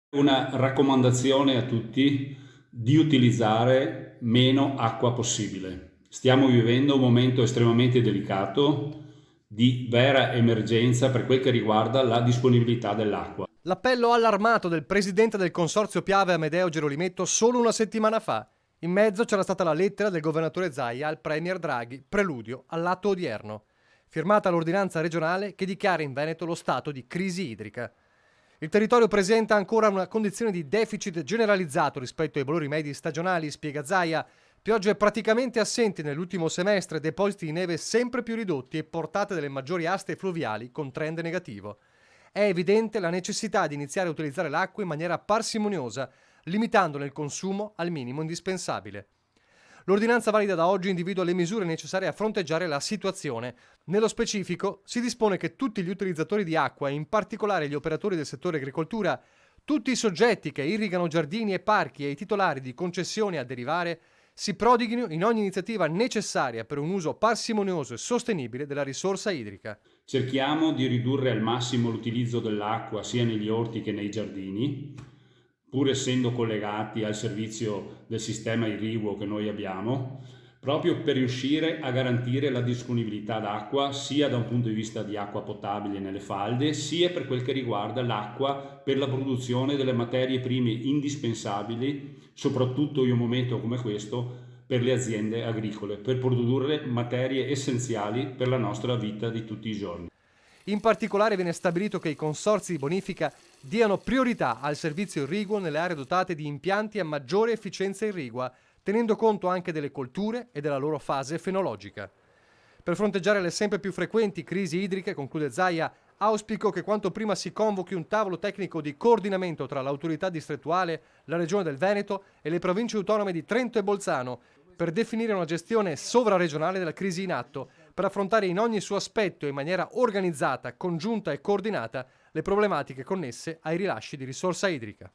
Una raccomandazione a tutti di utilizzare meno acqua possibile. Stiamo vivendo un momento estremamente delicato di vera emergenza per quel che riguarda la disponibilità dell'acqua. L'appello allarmato del presidente del consorzio Piave Amedeo Gerolimetto solo una settimana fa. In mezzo c'era stata la lettera del governatore Zaia al premier Draghi, preludio all'atto odierno, firmata l'ordinanza regionale che dichiara in Veneto lo stato di crisi idrica. Il territorio presenta ancora una condizione di deficit generalizzato rispetto ai valori medi stagionali, spiega Zaia, piogge praticamente assenti nell'ultimo semestre, depositi di neve sempre più ridotti e portate delle maggiori aste fluviali con trend negativo. È evidente la necessità di iniziare a utilizzare l'acqua in maniera parsimoniosa, limitandone il consumo al minimo indispensabile. L'ordinanza valida da oggi individua le misure necessarie a fronteggiare la situazione. Nello specifico, si dispone che tutti gli utilizzatori di acqua, in particolare gli operatori del settore agricoltura, tutti i soggetti che irrigano giardini e parchi e i titolari di concessioni a derivare, si prodighino in ogni iniziativa necessaria per un uso parsimonioso e sostenibile della risorsa idrica. Cerchiamo di ridurre al massimo l'utilizzo dell'acqua sia negli orti che nei giardini, pur essendo collegati al servizio del sistema irriguo che noi abbiamo, proprio per riuscire a garantire la disponibilità d'acqua sia da un punto di vista di acqua potabile nelle falde, sia per quel che riguarda l'acqua per la produzione delle materie prime indispensabili, soprattutto in un momento come questo, per le aziende agricole, per produrre materie essenziali per la nostra vita di tutti i giorni. In particolare viene stabilito che i consorzi di bonifica diano priorità al servizio irriguo nelle aree dotate di impianti a maggiore efficienza irrigua, tenendo conto anche delle colture e della loro fase fenologica. Per fronteggiare le sempre più frequenti crisi idriche, conclude Zaia, auspico che quanto prima si convochi un tavolo tecnico di coordinamento tra l'autorità distrettuale, la Regione del Veneto e le province autonome di Trento e Bolzano per definire una gestione sovraregionale della crisi in atto, per affrontare in ogni suo aspetto e in maniera organizzata, congiunta e coordinata le problematiche connesse ai rilasci di risorsa idrica.